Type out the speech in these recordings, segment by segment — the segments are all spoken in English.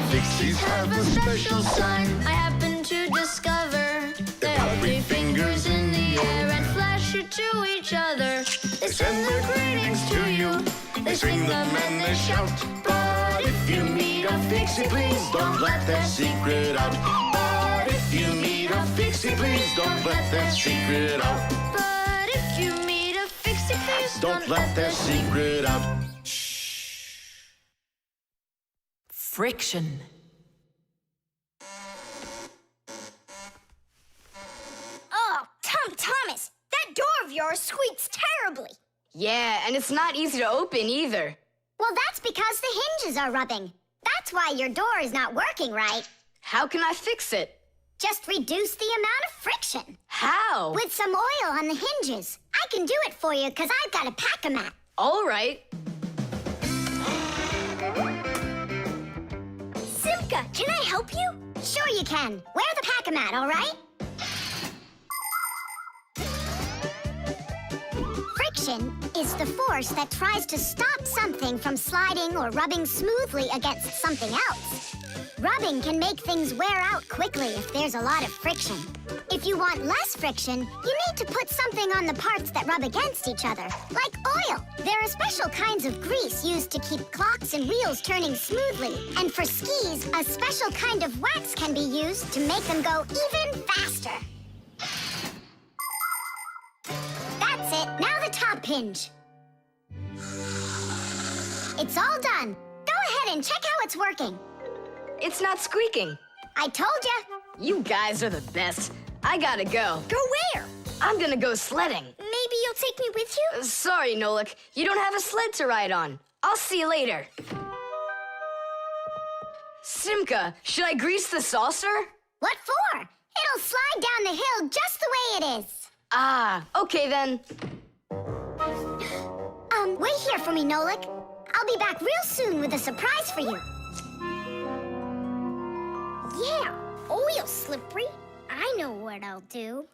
Fixies have a special sign I happen to discover. They hold 3 fingers in the air and flash it to each other. They send their greetings to you. They swing them and they shout. But if you meet a Fixie, please don't let their secret out. But if you meet a Fixie, please don't let their secret out. But if you meet a Fixie, please Don't let their secret out. Friction. Oh, Thomas, that door of yours squeaks terribly. Yeah, and it's not easy to open either. Well, that's because the hinges are rubbing. That's why your door is not working right. How can I fix it? Just reduce the amount of friction. How? With some oil on the hinges. I can do it for you because I've got a pack-a-mat. All right. Simka, can I help you? Sure you can. Wear the pack-a-mat, all right? Friction is the force that tries to stop something from sliding or rubbing smoothly against something else. Rubbing can make things wear out quickly if there's a lot of friction. If you want less friction, you need to put something on the parts that rub against each other, like oil. There are special kinds of grease used to keep clocks and wheels turning smoothly. And for skis, a special kind of wax can be used to make them go even faster. That's it. Now the top hinge. It's all done. Go ahead and check how it's working. It's not squeaking. I told ya. You guys are the best. I gotta go. Go where? I'm gonna go sledding. Maybe you'll take me with you? Sorry, Nolik. You don't have a sled to ride on. I'll see you later. Simka, should I grease the saucer? What for? It'll slide down the hill just the way it is. Ah, okay then. Wait here for me, Nolik. I'll be back real soon with a surprise for you. Yeah, oil slippery. I know what I'll do.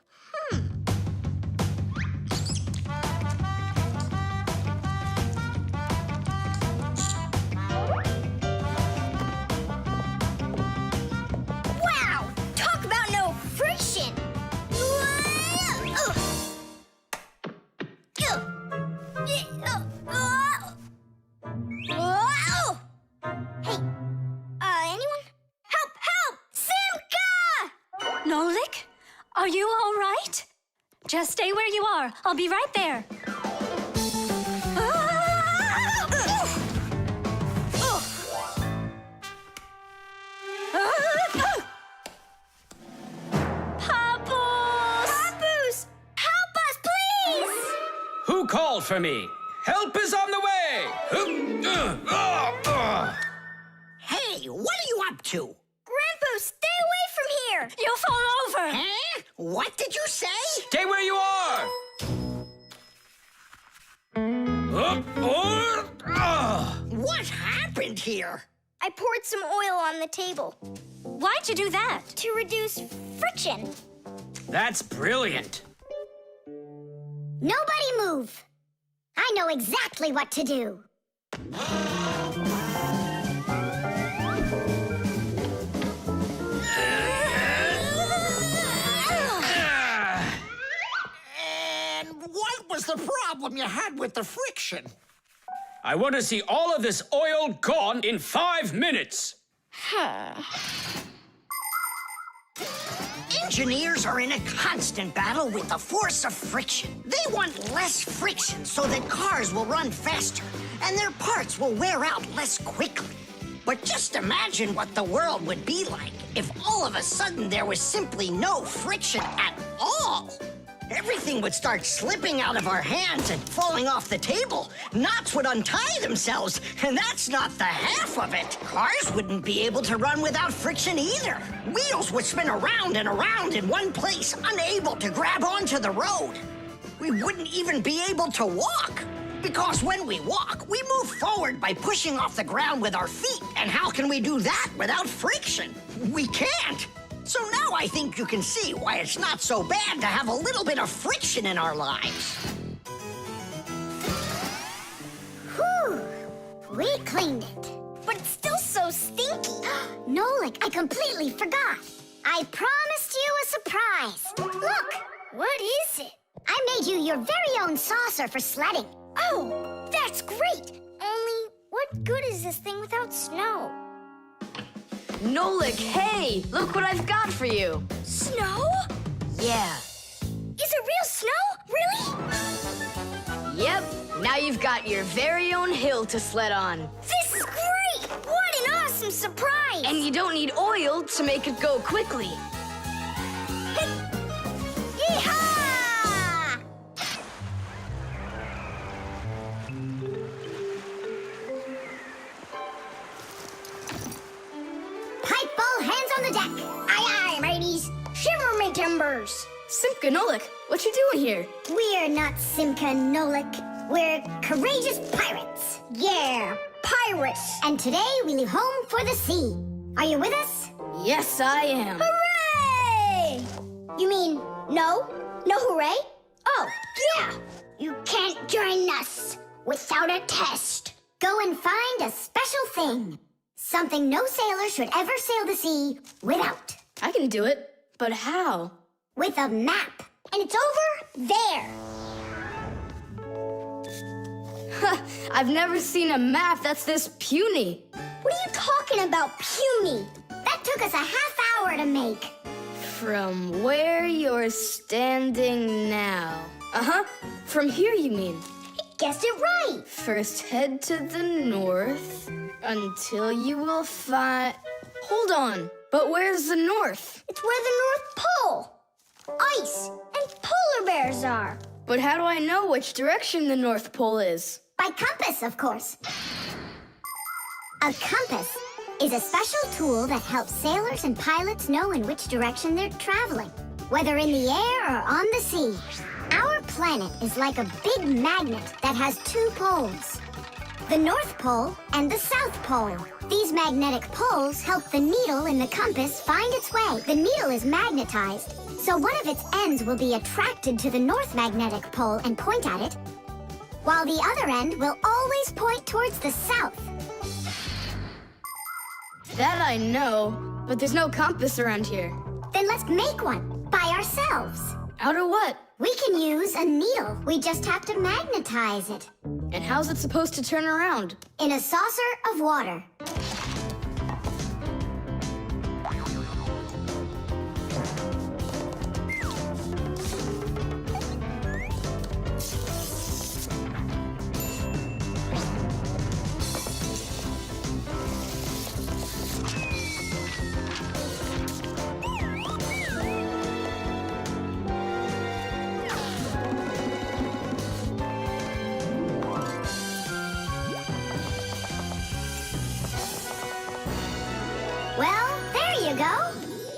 Wow! Talk about no friction! Hey, anyone? Help! Help! Simka! Nolik, are you all right? Just stay where you are. I'll be right there. Papoose! Help us, please! Who called for me? Help is on the way! Hey, what are you up to? Grandpa, stay away from here! You'll fall over. Huh? What did you say? Stay where you are! What happened here? I poured some oil on the table Why'd you do that? to reduce friction. That's brilliant. Nobody move! I know exactly what to do. And what was the problem you had with the friction? I want to see all of this oil gone in 5 minutes. Engineers are in a constant battle with the force of friction. They want less friction so that cars will run faster and their parts will wear out less quickly. But just imagine what the world would be like if all of a sudden there was simply no friction at all. Everything would start slipping out of our hands and falling off the table. Knots would untie themselves, and that's not the half of it. Cars wouldn't be able to run without friction either. Wheels would spin around and around in one place, unable to grab onto the road. We wouldn't even be able to walk. Because when we walk, we move forward by pushing off the ground with our feet. And how can we do that without friction? We can't. So now I think you can see why it's not so bad to have a little bit of friction in our lives. We cleaned it. But it's still so stinky. Nolik, I completely forgot. I promised you a surprise. Look, What is it? I made you your very own saucer for sledding. Oh, that's great. Only, what good is this thing without snow? Nolik, hey! Look what I've got for you. Snow? Yeah. Is it real snow? Really? Yep. Now you've got your very own hill to sled on. This is great! What an awesome surprise! And you don't need oil to make it go quickly. Yeehaw! Pipe ball, hands on the deck. Aye, aye, mateys. Shiver me timbers. Simka and Nolik, what you doing here? We're not Simka and Nolik. We're courageous pirates. Yeah, pirates. And today we leave home for the sea. Are you with us? Yes, I am. Hooray! You mean no? No hooray? Oh, yeah. You can't join us without a test. Go and find a special thing. Something no sailor should ever sail the sea without. I can do it, but how? With a map. And it's over there. I've never seen a map that's this puny. What are you talking about, puny? That took us a half hour to make. From where you're standing now. Uh-huh. From here, you mean? Guessed it right. First head to the north until you will find... Hold on. But where's the north? It's where the North Pole. Ice and polar bears are. But how do I know which direction the North Pole is? By compass, of course. A compass is a special tool that helps sailors and pilots know in which direction they're traveling, whether in the air or on the sea. Our planet is like a big magnet that has two poles, the North Pole and the South Pole. These magnetic poles help the needle in the compass find its way. The needle is magnetized, so one of its ends will be attracted to the North Magnetic Pole and point at it, while the other end will always point towards the South. That I know, but there's no compass around here. Then let's make one by ourselves. Out of what? We can use a needle. We just have to magnetize it And how's it supposed to turn around? in a saucer of water. Well, there you go.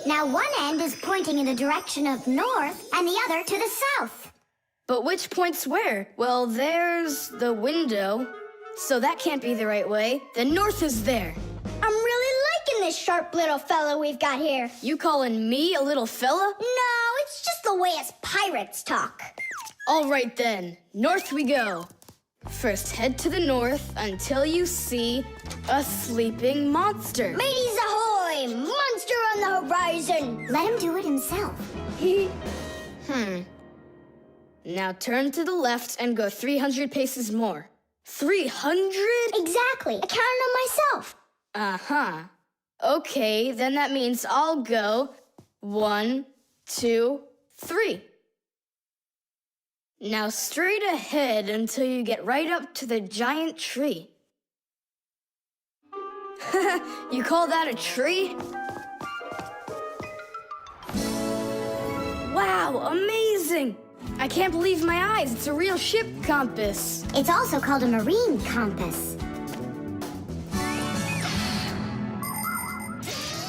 Now one end is pointing in the direction of north and the other to the south. But which point's where? Well, there's the window. So that can't be the right way. The north is there. I'm really liking this sharp little fella we've got here. You calling me a little fella? No, it's just the way us pirates talk. All right then, north we go. First head to the north until you see a sleeping monster. Mateys ahoy! Monster on the horizon! Let him do it himself. Now turn to the left and go 300 paces more. 300? Exactly. I counted on myself. Uh-huh. Okay, then that means I'll go 1, 2, 3. Now straight ahead until you get right up to the giant tree. You call that a tree? Wow, amazing! I can't believe my eyes. It's a real ship compass. It's also called a marine compass.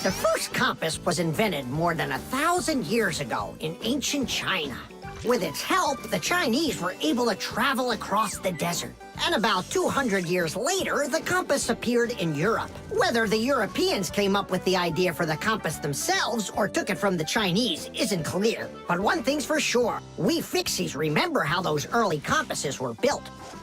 The first compass was invented more than 1,000 years ago in ancient China. With its help, the Chinese were able to travel across the desert. And about 200 years later, the compass appeared in Europe. Whether the Europeans came up with the idea for the compass themselves or took it from the Chinese isn't clear. But one thing's for sure, we Fixies remember how those early compasses were built.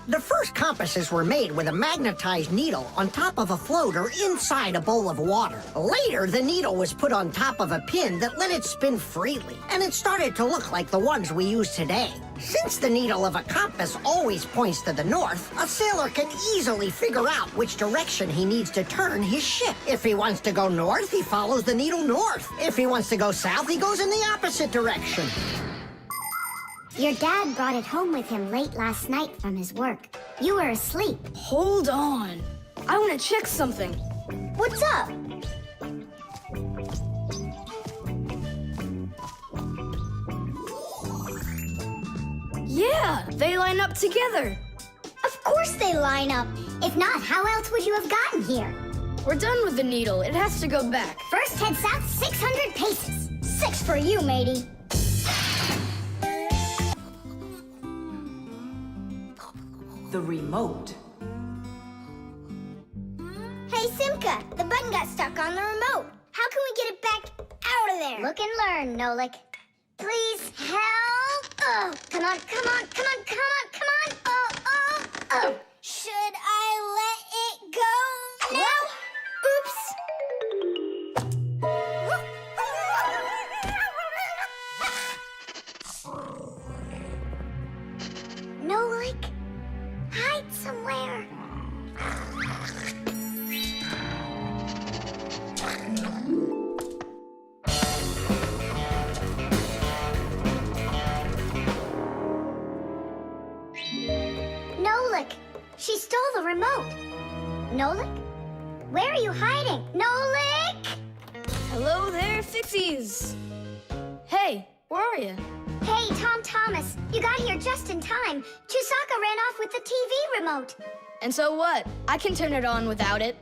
The first compasses were made with a magnetized needle on top of a float or inside a bowl of water. Later, the needle was put on top of a pin that let it spin freely, and it started to look like the ones we use today. Since the needle of a compass always points to the north, a sailor can easily figure out which direction he needs to turn his ship. If he wants to go north, he follows the needle north. If he wants to go south, he goes in the opposite direction. Your dad brought it home with him late last night from his work. You were asleep. Hold on. I want to check something. What's up? Yeah, they line up together. Of course they line up. If not, how else would you have gotten here? We're done with the needle. It has to go back. First head south 600 paces. 6 for you, matey. The remote. Hey, Simka, the button got stuck on the remote. How can we get it back out of there? Look and learn, Nolik. Please help. Oh, come on, come on, come on, come on, come on. Oh, oh, oh. Should I let it go now? Oops. Nolik, hide somewhere. Nolik, she stole the remote. Nolik? Where are you hiding? Nolik! Hello there, Fixies. Hey, where are you? Hey, Tom Thomas, you got here just in time. Chusaka ran off with the TV remote. And so what? I can turn it on without it.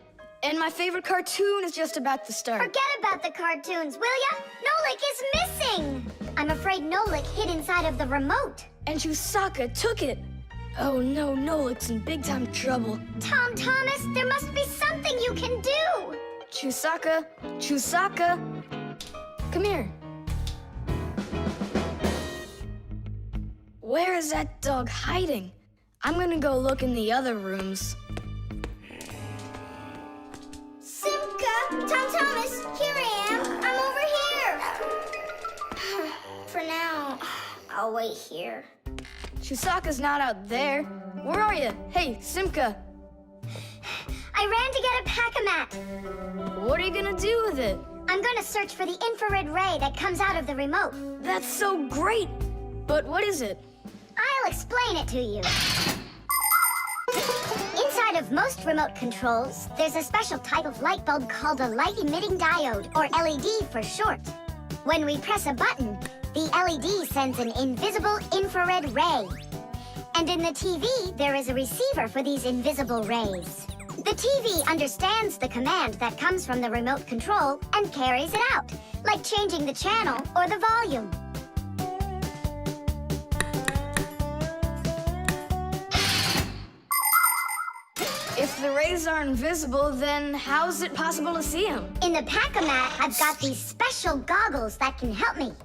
And my favorite cartoon is just about to start. Forget about the cartoons, will ya? Nolik is missing! I'm afraid Nolik hid inside of the remote. And Chusaka took it. Oh no, Nolik's in big time trouble. Tom Thomas, there must be something you can do! Chusaka, Chusaka, come here. Where is that dog hiding? I'm gonna go look in the other rooms. Simka! Tom Thomas, here I am. I'm over here. For now, I'll wait here. Chusaka's not out there. Where are you? Hey, Simka. I ran to get a pack-a-mat. What are you gonna do with it? I'm gonna search for the infrared ray that comes out of the remote. That's so great. But what is it? I'll explain it to you. Inside of most remote controls, there's a special type of light bulb called a light-emitting diode, or LED for short. When we press a button, the LED sends an invisible infrared ray. And in the TV, there is a receiver for these invisible rays. The TV understands the command that comes from the remote control and carries it out, like changing the channel or the volume. If the rays are invisible, then how's it possible to see them? In the pack-a-mat, I've got these special goggles that can help me.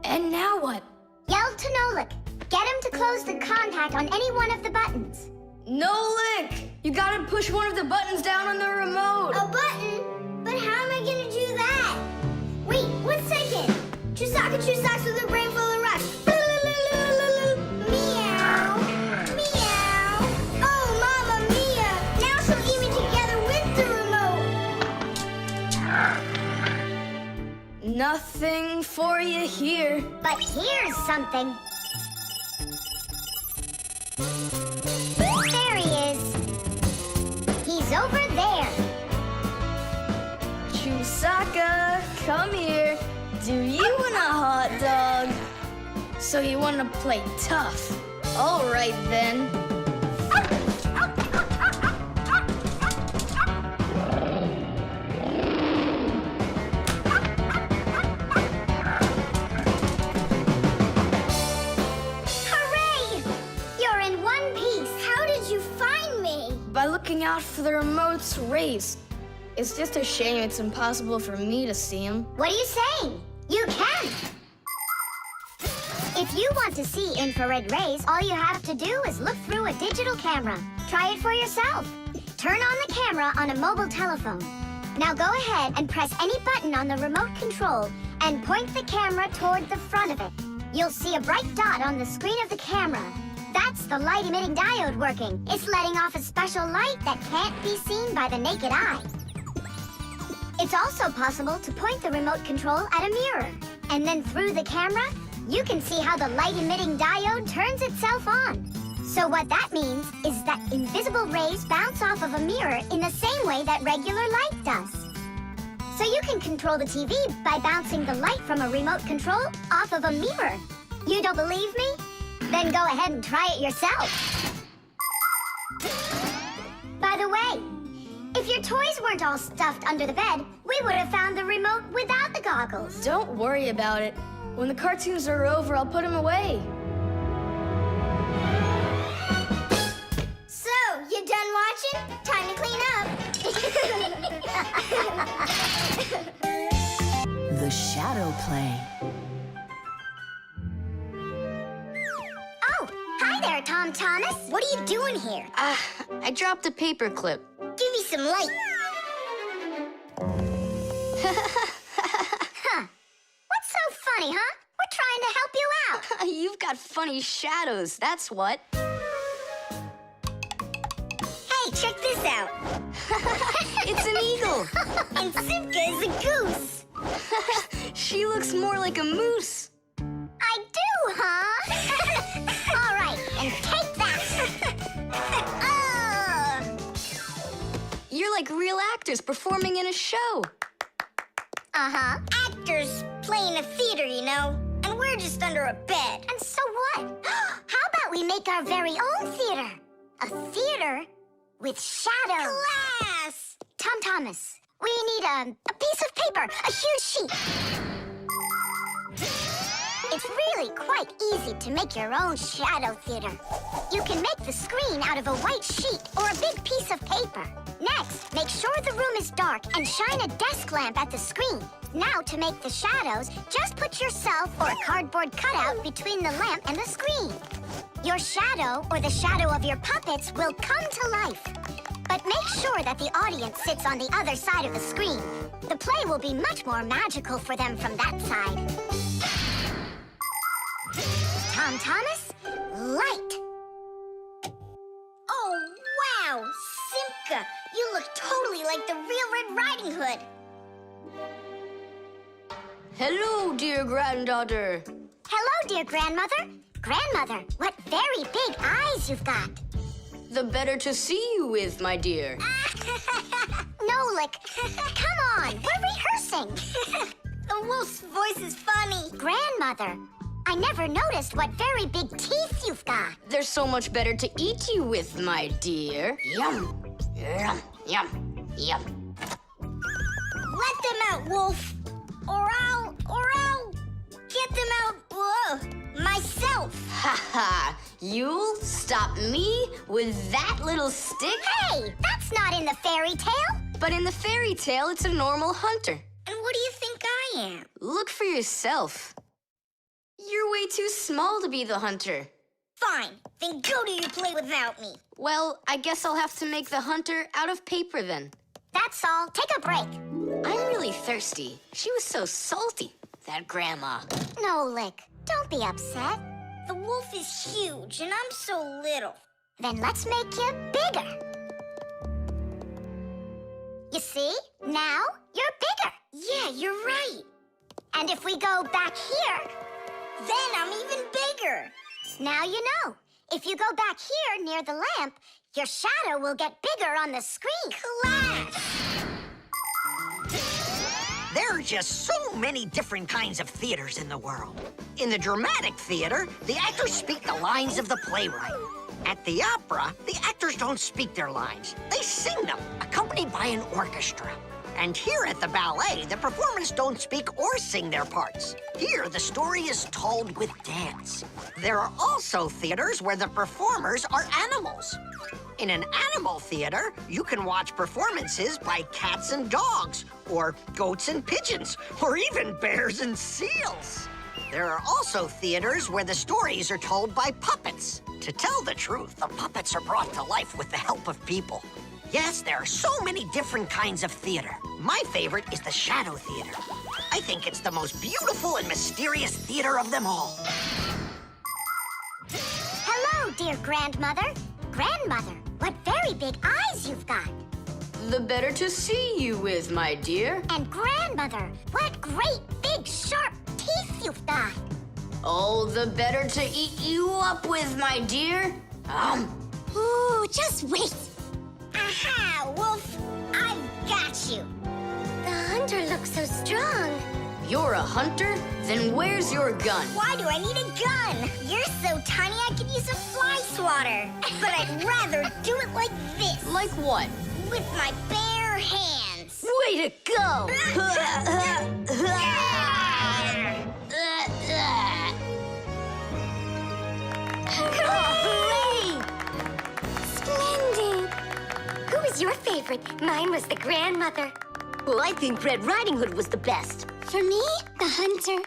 And now what? Yell to Nolik. Get him to close the contact on any one of the buttons. Nolik! You gotta push one of the buttons down on the remote. A button? But how am I gonna do that? Wait, 1 second. Chusaka Chusaks with a brain full of rocks. Meow. Meow. Oh, Mama Mia. Now she'll eat me together with the remote. Nothing for you here. But here's something. There he is. He's over there. Chusaka, come here. Do you want a hot dog? So you want to play tough? All right then. Hooray! You're in one piece. How did you find me? By looking out for the remote's rays. It's just a shame it's impossible for me to see him. What are you saying? You can. If you want to see infrared rays, all you have to do is look through a digital camera. Try it for yourself. Turn on the camera on a mobile telephone. Now go ahead and press any button on the remote control and point the camera toward the front of it. You'll see a bright dot on the screen of the camera. That's the light-emitting diode working. It's letting off a special light that can't be seen by the naked eye. It's also possible to point the remote control at a mirror. And then through the camera, you can see how the light-emitting diode turns itself on. So what that means is that invisible rays bounce off of a mirror in the same way that regular light does. So you can control the TV by bouncing the light from a remote control off of a mirror. You don't believe me? Then go ahead and try it yourself. By the way, if your toys weren't all stuffed under the bed, we would have found the remote without the goggles. Don't worry about it. When the cartoons are over, I'll put them away. So, you done watching? Time to clean up. The shadow play. Oh, hi there, Tom Thomas. What are you doing here? I dropped a paper clip. Give me some light. Huh. What's so funny, huh? We're trying to help you out. You've got funny shadows, that's what. Hey, check this out. It's an eagle. And Simka is a goose. She looks more like a moose. I do, huh? All right, and take that. You're like real actors performing in a show. Uh-huh. Actors playing a theater, you know. And we're just under a bed. And so what? How about we make our very own theater? A theater with shadows. Class! Tom Thomas, we need a piece of paper, a huge sheet. It's really quite easy to make your own shadow theater. You can make the screen out of a white sheet or a big piece of paper. Next, make sure the room is dark and shine a desk lamp at the screen. Now, to make the shadows, just put yourself or a cardboard cutout between the lamp and the screen. Your shadow, or the shadow of your puppets, will come to life. But make sure that the audience sits on the other side of the screen. The play will be much more magical for them from that side. Tom Thomas, light. Oh, wow, Simka, you look totally like the real Red Riding Hood. Hello, dear granddaughter. Hello, dear grandmother. Grandmother, what very big eyes you've got. The better to see you with, my dear. Nolik, come on, we're rehearsing. The wolf's voice is funny. Grandmother, I never noticed what very big teeth you've got. They're so much better to eat you with, my dear. Yum, yum, yum, yum. Let them out, wolf. Or I'll get them out, myself. Ha ha! You'll stop me with that little stick? Hey, that's not in the fairy tale. But in the fairy tale, it's a normal hunter. And what do you think I am? Look for yourself. You're way too small to be the hunter. Fine, then go do your play without me. Well, I guess I'll have to make the hunter out of paper then. That's all. Take a break. I'm really thirsty. She was so salty, that grandma. Nolik, don't be upset. The wolf is huge and I'm so little. Then let's make you bigger. You see? Now you're bigger. Yeah, you're right. And if we go back here, then I'm even bigger. Now you know. If you go back here near the lamp, your shadow will get bigger on the screen. Class! There are just so many different kinds of theaters in the world. In the dramatic theater, the actors speak the lines of the playwright. At the opera, the actors don't speak their lines. They sing them, accompanied by an orchestra. And here at the ballet, the performers don't speak or sing their parts. Here, the story is told with dance. There are also theaters where the performers are animals. In an animal theater, you can watch performances by cats and dogs, or goats and pigeons, or even bears and seals. There are also theaters where the stories are told by puppets. To tell the truth, the puppets are brought to life with the help of people. Yes, there are so many different kinds of theater. My favorite is the Shadow Theater. I think it's the most beautiful and mysterious theater of them all. Hello, dear grandmother. Grandmother, what very big eyes you've got. The better to see you with, my dear. And grandmother, what great big sharp teeth you've got. Oh, the better to eat you up with, my dear. Ooh, just wait. Aha, Wolf, I've got you. The hunter looks so strong. You're a hunter? Then where's your gun? Why do I need a gun? You're so tiny I could use a fly swatter. But I'd rather do it like this. Like what? With my bare hands. Way to go! Hooray! Splendid. Who was your favorite? Mine was the grandmother. Well, I think Red Riding Hood was the best. For me, the hunter.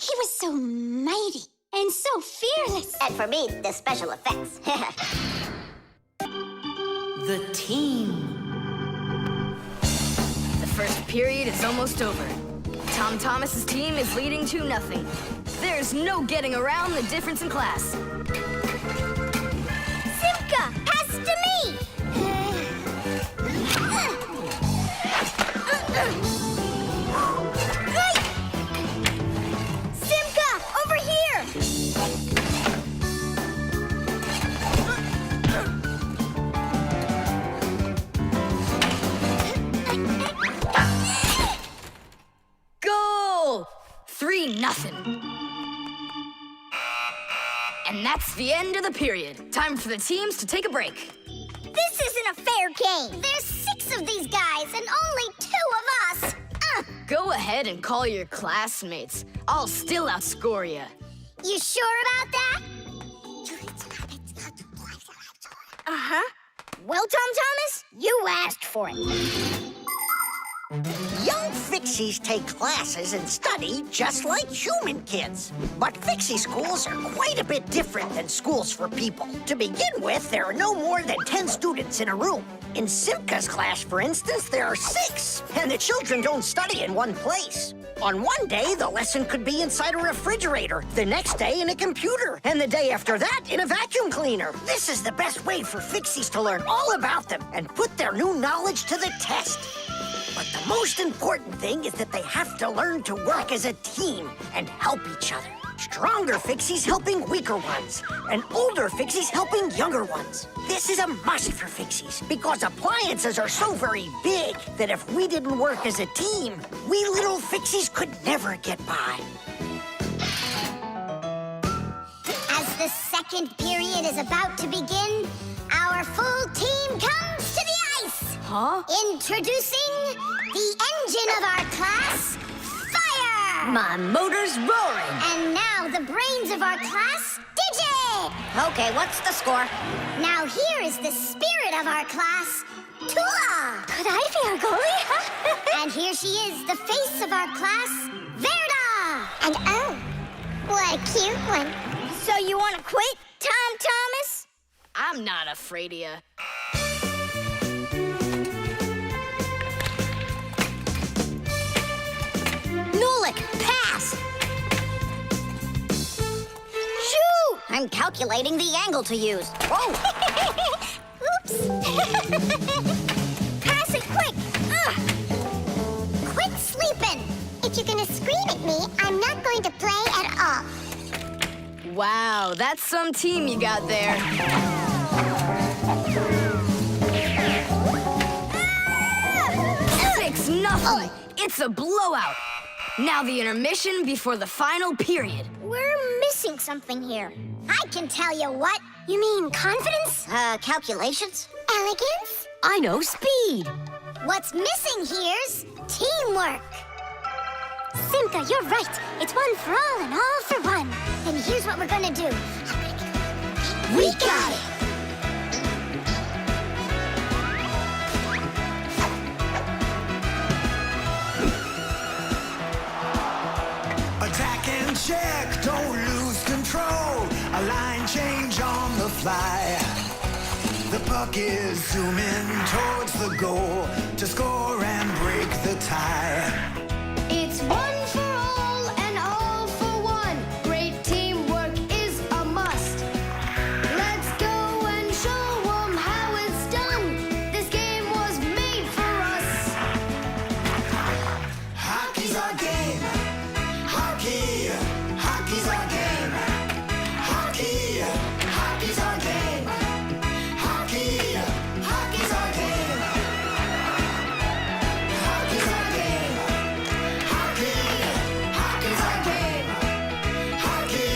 He was so mighty and so fearless. And for me, the special effects. The team. The first period is almost over. Tom Thomas's team is leading 2-0. There's no getting around the difference in class. Simka, pass to me! Simka, over here! Goal! 3-0. And that's the end of the period. Time for the teams to take a break. This isn't a fair game. There's 6 of these guys and only 2 of us. Go ahead and call your classmates. I'll still outscore you. You sure about that? Uh-huh. Well, Tom Thomas, you asked for it. Young Fixies take classes and study just like human kids. But Fixie schools are quite a bit different than schools for people. To begin with, there are no more than 10 students in a room. In Simka's class, for instance, there are 6, and the children don't study in one place. On one day, the lesson could be inside a refrigerator, the next day in a computer, and the day after that in a vacuum cleaner. This is the best way for Fixies to learn all about them and put their new knowledge to the test. But the most important thing is that they have to learn to work as a team and help each other. Stronger Fixies helping weaker ones, and older Fixies helping younger ones. This is a must for Fixies, because appliances are so very big that if we didn't work as a team, we little Fixies could never get by. As the second period is about to begin, our full team comes to the ice. Huh? Introducing the engine of our class, Fire! My motor's roaring. And now the brains of our class, Digit! Okay, what's the score? Now here is the spirit of our class, Tula! Could I be our goalie? And here she is, the face of our class, Verda! And oh, what a cute one. So you want to quit, Tom Thomas? I'm not afraid of you. Nolik, pass! Shoot! I'm calculating the angle to use. Whoa! Oops! Pass it quick! Quit sleeping! If you're gonna scream at me, I'm not going to play at all. Wow, that's some team you got there. 6-0. It's a blowout. Now the intermission before the final period. We're missing something here. I can tell you what. You mean confidence? Calculations? Elegance? I know speed. What's missing here's teamwork. Simka, you're right. It's one for all and all for one. Then here's what we're gonna do. We got it! Attack and share. fly. The puck is zooming towards the goal to score and break the tie. It's one for all and all for one. Great teamwork is a must. Let's go and show 'em how it's done. This game was made for us. Hockey's our game. Hockey, hockey's our game. Hockey, hockey's our game. Hockey, hockey's our game. Hockey's our game. Hockey, hockey's our game. Hockey,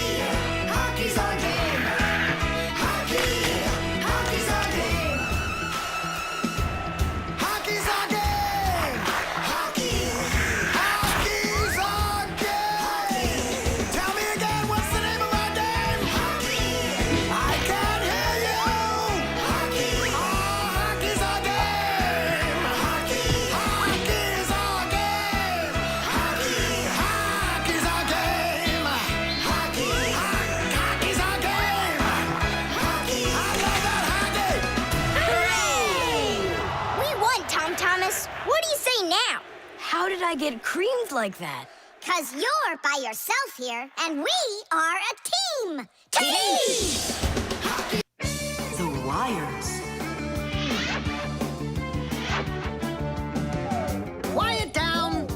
hockey's our game. Hockey, hockey's our game. Hockey's our game. Hockey, hockey's our game. Tell me again, what's the name of our game? Hockey. I can't hear you. Hockey. Oh, hockey's our game. Hockey. Hockey's our game. Hockey. Hockey's our game. Hockey. Hockey's our game. Hockey. I love that hockey. Hooray! We won, Tom Thomas. What do you say now? How did I get creamed like that? 'Cause you're by yourself here, and we are a team. Team! The wires. Quiet down.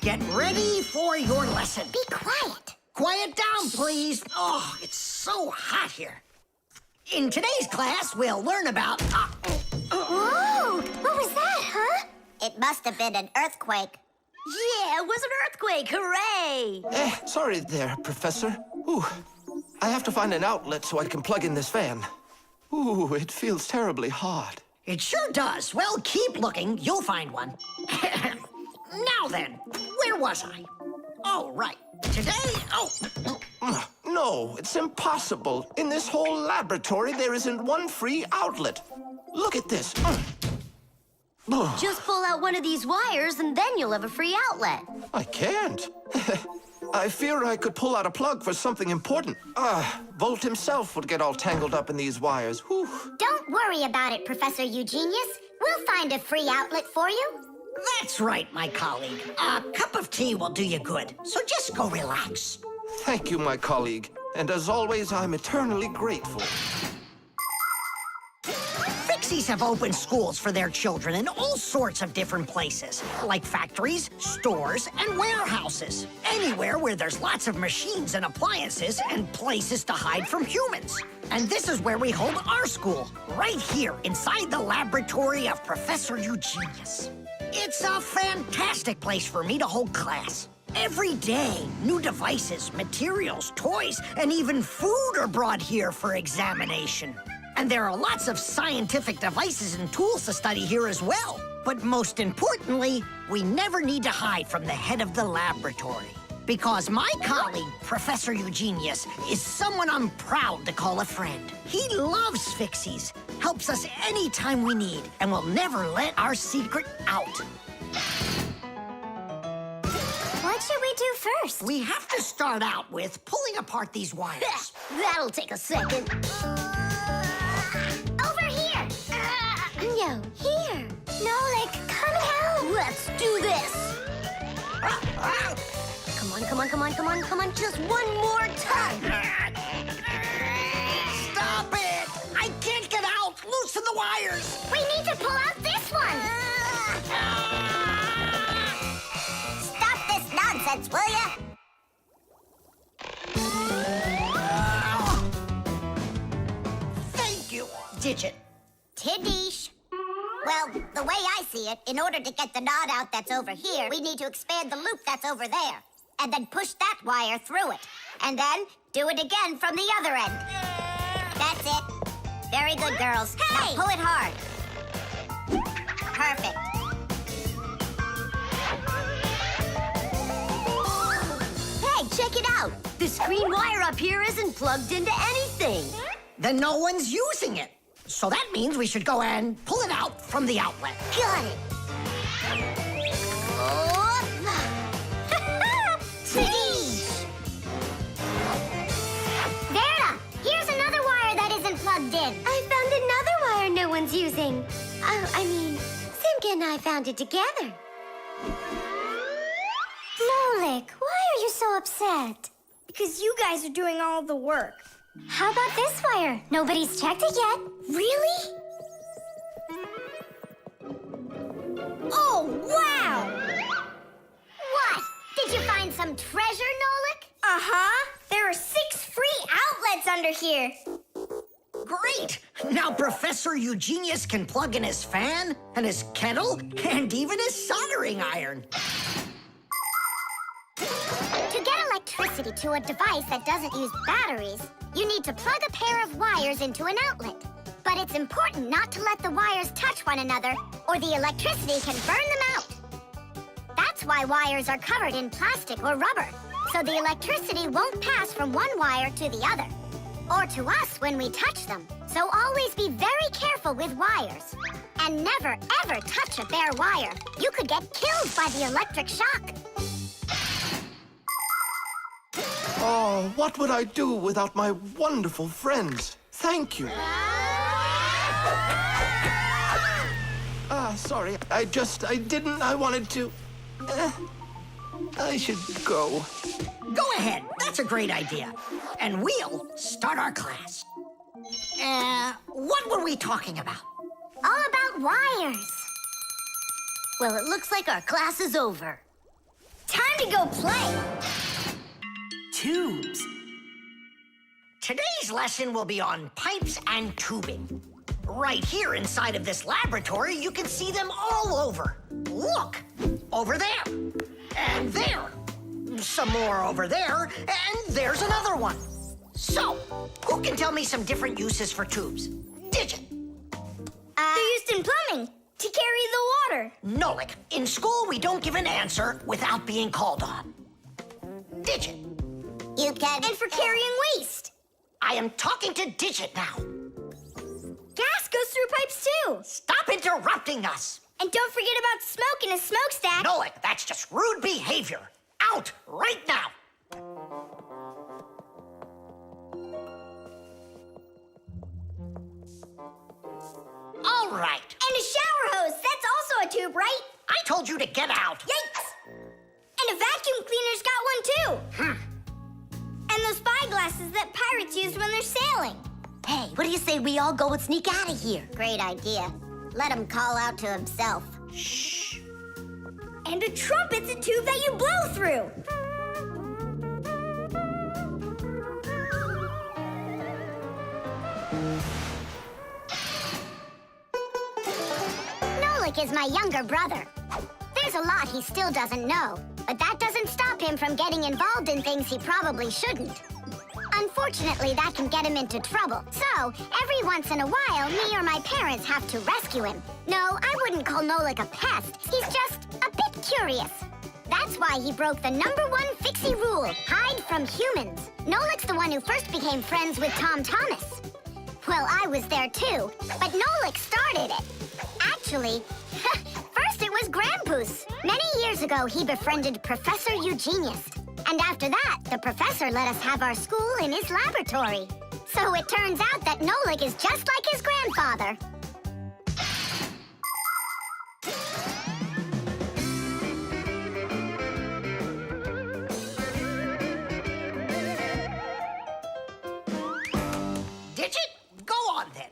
Get ready for your lesson. Be quiet. Quiet down, please. Oh, it's so hot here. In today's class, we'll learn about... Whoa! What was that, huh? It must have been an earthquake. Yeah, it was an earthquake. Hooray! Sorry there, Professor. Ooh, I have to find an outlet so I can plug in this fan. Ooh, it feels terribly hot. It sure does. Well, keep looking. You'll find one. Now then, where was I? Oh, right. Today... Oh, No, it's impossible. In this whole laboratory, there isn't one free outlet. Look at this. Just pull out one of these wires and then you'll have a free outlet. I can't. I fear I could pull out a plug for something important. Volt himself would get all tangled up in these wires. Whew. Don't worry about it, Professor Eugenius. We'll find a free outlet for you. that's right, my colleague. A cup of tea will do you good, so just go relax. Thank you, my colleague. And as always, I'm eternally grateful. Fixies have opened schools for their children in all sorts of different places, like factories, stores, and warehouses. Anywhere where there's lots of machines and appliances and places to hide from humans. And this is where we hold our school, right here inside the laboratory of Professor Eugenius. It's a fantastic place for me to hold class. Every day, new devices, materials, toys, and even food are brought here for examination. And there are lots of scientific devices and tools to study here as well. But most importantly, we never need to hide from the head of the laboratory. Because my colleague, Professor Eugenius, is someone I'm proud to call a friend. He loves Fixies, helps us anytime we need, and will never let our secret out. What should we do first? We have to start out with pulling apart these wires. That'll take a second. Over here! No, here! Nolik, come help! Let's do this. Come on, just one more time. Stop it! I can't get out! Loosen the wires! We need to pull out this one! Stop this nonsense, will ya? Thank you, Digit. Tidish. Well, the way I see it, in order to get the knot out that's over here, we need to expand the loop that's over there. And then push that wire through it. And then do it again from the other end. That's it. Very good, girls. Hey! Now pull it hard. Perfect. Hey, check it out. This green wire up here isn't plugged into anything. Then no one's using it. So that means we should go and pull it out from the outlet. Got it. Verda, here's another wire that isn't plugged I mean, Simka and I found it together. Nolik, why are you so upset? Because you guys are doing all the work. How about this wire? Nobody's checked it yet. Really? Oh, wow! What? Did you find some treasure, Nolik? Uh-huh. There are 6 free outlets under here. Great! Now Professor Eugenius can plug in his fan, and his kettle, and even his soldering iron. To get electricity to a device that doesn't use batteries, you need to plug a pair of wires into an outlet. But it's important not to let the wires touch one another, or the electricity can burn them out. That's why wires are covered in plastic or rubber, so the electricity won't pass from one wire to the other, or to us when we touch them. So always be very careful with wires. And never, ever touch a bare wire. You could get killed by the electric shock. Oh, what would I do without my wonderful friends? Thank you. Sorry. I wanted to... I should go. Go ahead. That's a great idea. And we'll start our class. What were we talking about? All about wires. Well, it looks like our class is over. Time to go play. Tubes. Today's lesson will be on pipes and tubing. Right here inside of this laboratory, you can see them all over. Look, over there, and there. Some more over there, and there's another one. So, who can tell me some different uses for tubes? Digit. They're used in plumbing to carry the water. Nolik, in school we don't give an answer without being called on. Digit. You can... And for carrying waste. I am talking to Digit now. Gas goes through pipes too. Stop interrupting us. And don't forget about smoke in a smokestack. Nolik, that's just rude behavior. Out right now. All right. And a shower hose. That's also a tube, right? I told you to get out. Yikes! And a vacuum cleaner's got one too. And those spyglasses that pirates use when they're sailing. Hey, what do you say we all go and sneak out of here? Great idea. Let him call out to himself. Shh. And a trumpet's a tube that you blow through. Nolik is my younger brother. There's a lot he still doesn't know, but that doesn't stop him from getting involved in things he probably shouldn't. Unfortunately, that can get him into trouble. So, every once in a while, me or my parents have to rescue him. No, I wouldn't call Nolik a pest. He's just a bit curious. That's why he broke the #1 Fixie rule, hide from humans. Nolik's the one who first became friends with Tom Thomas. Well, I was there too, but Nolik started it. Actually, first it was Grampus. Many years ago, he befriended Professor Eugenius. And after that, the professor let us have our school in his laboratory. So it turns out that Nolik is just like his grandfather. Digit, go on then.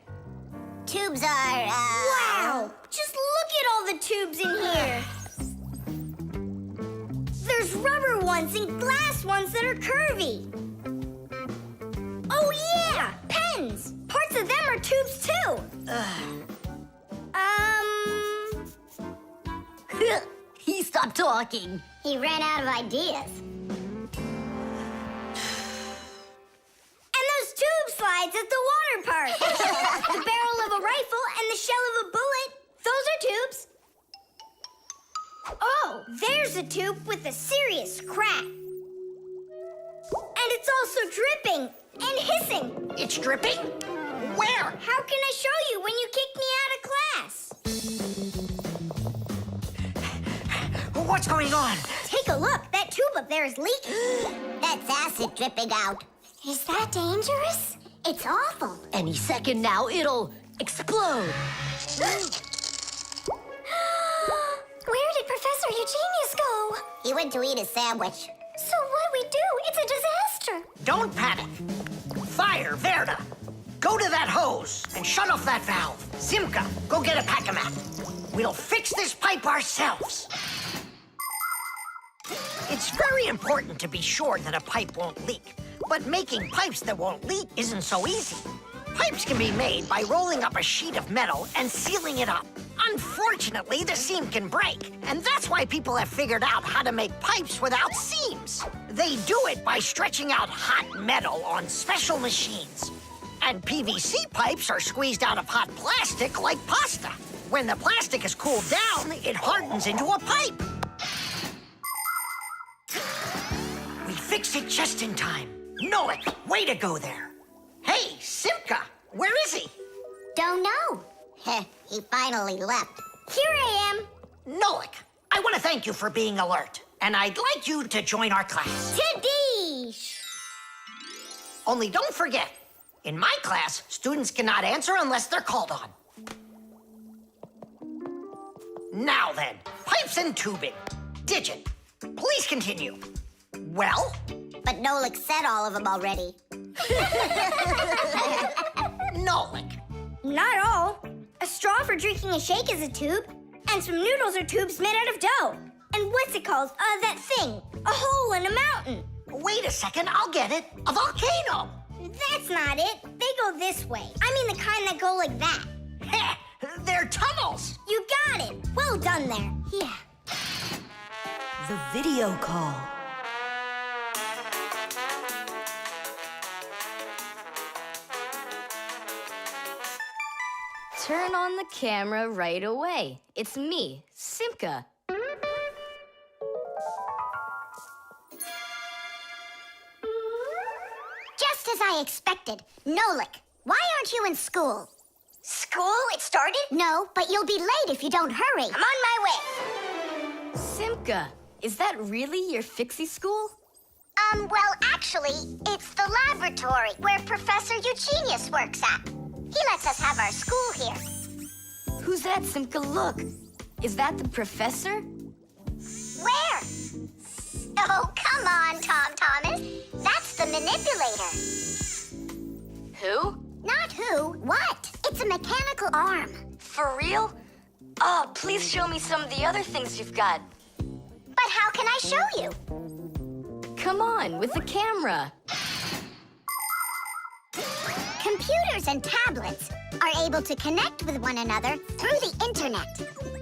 Tubes are, Wow! Just look at all the tubes in here. There's rubber ones and glass ones that are curvy. Oh yeah! Pens! Parts of them are tubes too. He stopped talking. He ran out of ideas. And those tube slides at the water park. The barrel of a rifle and the shell of a bullet. Those are tubes. Oh, there's a tube with a serious crack. And it's also dripping and hissing. It's dripping? Where? How can I show you when you kick me out of class? What's going on? Take a look. That tube up there is leaking. That's acid dripping out. Is that dangerous? It's awful. Any second now, it'll explode. He went to eat a sandwich. So what do we do? It's a disaster. Don't panic. Fire, Verda. Go to that hose and shut off that valve. Simka, go get a pack-a-mat. We'll fix this pipe ourselves. It's very important to be sure that a pipe won't leak. But making pipes that won't leak isn't so easy. Pipes can be made by rolling up a sheet of metal and sealing it up. Unfortunately, the seam can break, and that's why people have figured out how to make pipes without seams. They do it by stretching out hot metal on special machines. And PVC pipes are squeezed out of hot plastic like pasta. When the plastic is cooled down, it hardens into a pipe. We fixed it just in time. Nolik, way to go there. Hey, Simka, where is he? Don't know. Heh, he finally left. Here I am. Nolik, I want to thank you for being alert, and I'd like you to join our class. Tadish! Only don't forget, in my class, students cannot answer unless they're called on. Now then, pipes and tubing. Digit, please continue. Well? But Nolik said all of them already. Nolik. Not all. A straw for drinking a shake is a tube, and some noodles are tubes made out of dough. And what's it called? That thing. A hole in a mountain. Wait a second, I'll get it. A volcano. That's not it. They go this way. I mean the kind that go like that. Heh, they're tunnels. You got it. Well done there. Yeah. The video call. Turn on the camera right away. It's me, Simka. Just as I expected. Nolik, why aren't you in school? School? It started? No, but you'll be late if you don't hurry. I'm on my way. Simka, is that really your Fixie school? Well, actually, it's the laboratory where Professor Eugenius works at. He lets us have our school here. Who's that, Simka? Look. Is that the professor? Where? Oh, come on, Tom Thomas. That's the manipulator. Who? Not who, what? It's a mechanical arm. For real? Oh, please show me some of the other things you've got. But how can I show you? Come on, with the camera. Computers and tablets are able to connect with one another through the internet.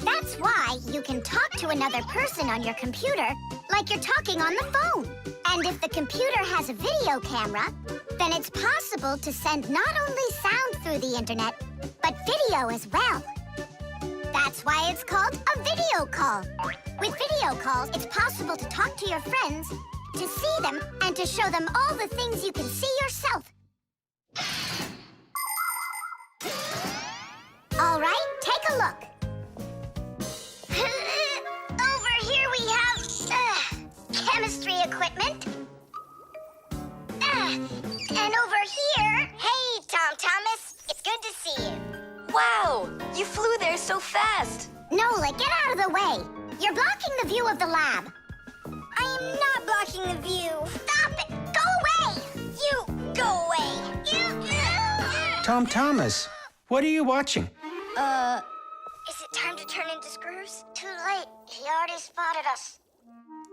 That's why you can talk to another person on your computer like you're talking on the phone. And if the computer has a video camera, then it's possible to send not only sound through the internet, but video as well. That's why it's called a video call. With video calls, it's possible to talk to your friends, to see them, and to show them all the things you can see yourself. All right, take a look. Over here we have chemistry equipment. And over here, hey, Tom Thomas, it's good to see you. Wow, you flew there so fast. Nolik, get out of the way. You're blocking the view of the lab. I am not blocking the view. Stop it! Go away! You go away. Tom Thomas, what are you watching? Is it time to turn into screws? Too late. He already spotted us.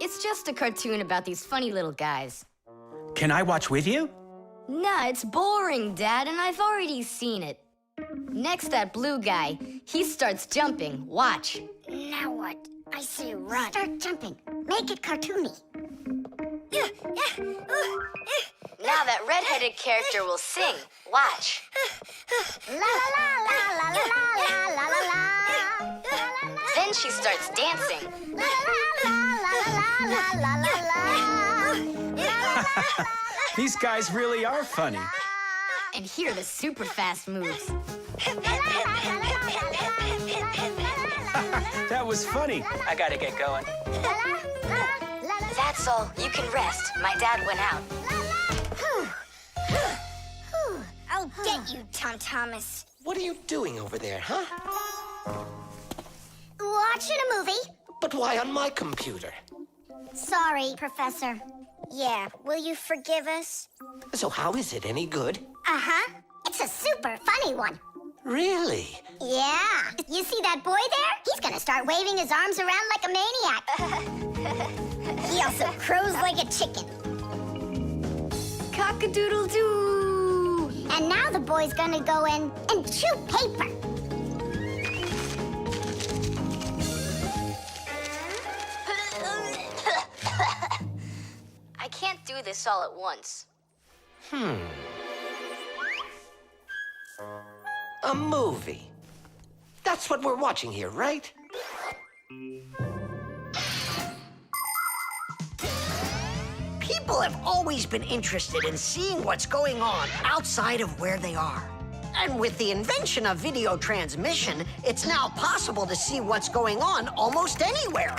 It's just a cartoon about these funny little guys. Can I watch with you? Nah, it's boring, Dad, and I've already seen it. Next, that blue guy, he starts jumping. Watch. Now what? I say run. Start jumping. Make it cartoony. Now that redheaded character will sing. Watch. La la la la la la la la la la. Then she starts dancing. La la la la la la la la. These guys really are funny. And here are the super fast moves. That was funny. I gotta get going. That's all. You can rest. My dad went out. I'll get you, Tom Thomas. What are you doing over there, huh? Watching a movie. But why on my computer? Sorry, Professor. Yeah, will you forgive us? So how is it any good? Uh-huh. It's a super funny one. Really? Yeah. You see that boy there? He's gonna start waving his arms around like a maniac. He also crows like a chicken. Cock-a-doodle-doo! And now the boy's gonna go in and chew paper. I can't do this all at once. A movie. That's what we're watching here, right? People have always been interested in seeing what's going on outside of where they are. And with the invention of video transmission, it's now possible to see what's going on almost anywhere.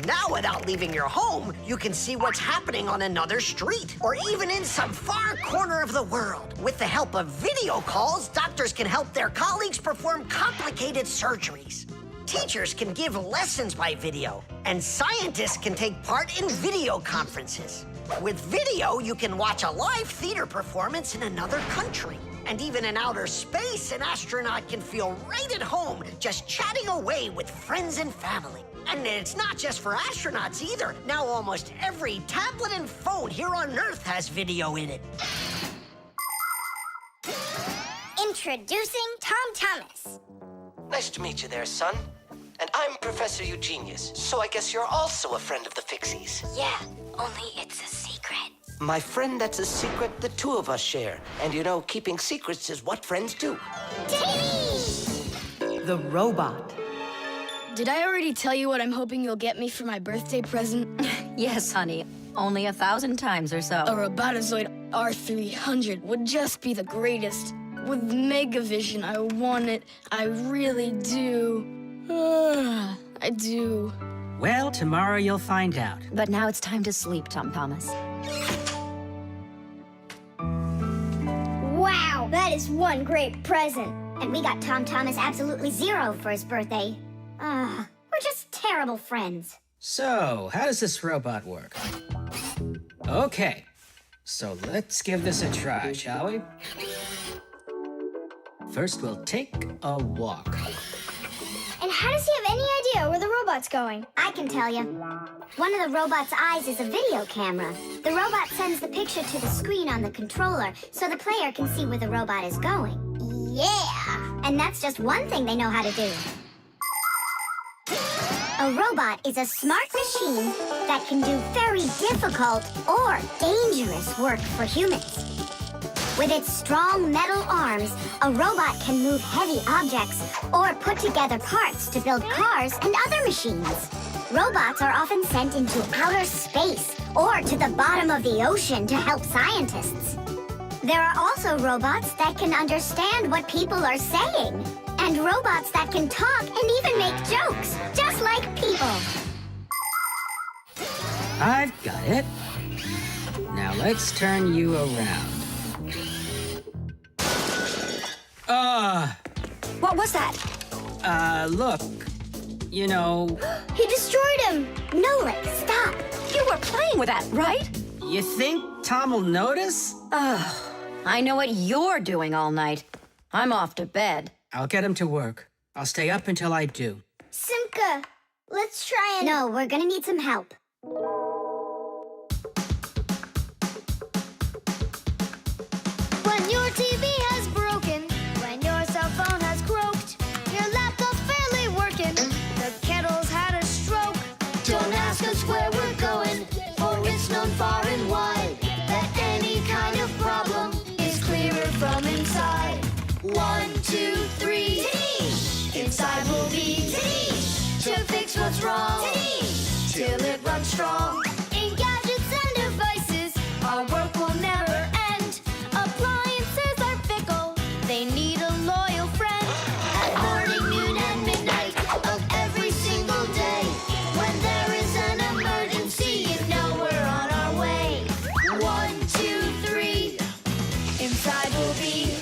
Now, without leaving your home, you can see what's happening on another street, or even in some far corner of the world. With the help of video calls, doctors can help their colleagues perform complicated surgeries. Teachers can give lessons by video, and scientists can take part in video conferences. With video, you can watch a live theater performance in another country. And even in outer space, an astronaut can feel right at home just chatting away with friends and family. And it's not just for astronauts either. Now almost every tablet and phone here on Earth has video in it. Introducing Tom Thomas. Nice to meet you there, son. And I'm Professor Eugenius, so I guess you're also a friend of the Fixies. Yeah, only it's a secret. My friend, that's a secret the two of us share. And you know, keeping secrets is what friends do. The robot. Did I already tell you what I'm hoping you'll get me for my birthday present? Yes, honey. Only 1,000 times or so. A Robotozoid R300 would just be the greatest. With Megavision, I want it. I really do. I do. Well, tomorrow you'll find out. But now it's time to sleep, Tom Thomas. Wow, that is one great present. And we got Tom Thomas absolutely zero for his birthday. We're just terrible friends. So, how does this robot work? Okay, so let's give this a try, shall we? First, we'll take a walk. And how does he have any idea where the robot's going? I can tell you. One of the robot's eyes is a video camera. The robot sends the picture to the screen on the controller so the player can see where the robot is going. Yeah! And that's just one thing they know how to do. A robot is a smart machine that can do very difficult or dangerous work for humans. With its strong metal arms, a robot can move heavy objects or put together parts to build cars and other machines. Robots are often sent into outer space or to the bottom of the ocean to help scientists. There are also robots that can understand what people are saying, and robots that can talk and even make jokes, just like people. I've got it. Now let's turn you around. What was that? Look. You know... He destroyed him! Nolik, stop! You were playing with that, right? You think Tom will notice? I know what you're doing all night. I'm off to bed. I'll get him to work. I'll stay up until I do. Simka, let's try and... No, we're gonna need some help. When your TV has broken, when your cell phone has croaked, your laptop's barely working, the kettle's had a stroke. Don't ask us where we're going, for it's known far and wide that any kind of problem is clearer from inside. 1, 2, 3. Inside will be to fix what's wrong, till it runs strong. In gadgets and devices, our work will never end. Appliances are fickle, they need a loyal friend. At morning, noon, and midnight of every single day, when there is an emergency, you know we're on our way. 1, 2, 3. Inside will be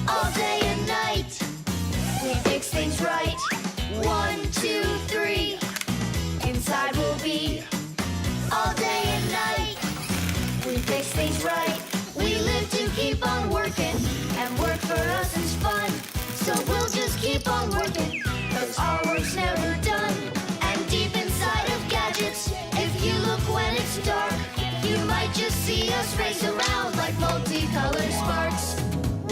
all day and night. We fix things right. 1, 2, 3. Inside will be keep on working, 'cause our work's never done. And deep inside of gadgets, if you look when it's dark, you might just see us race around like multicolored sparks.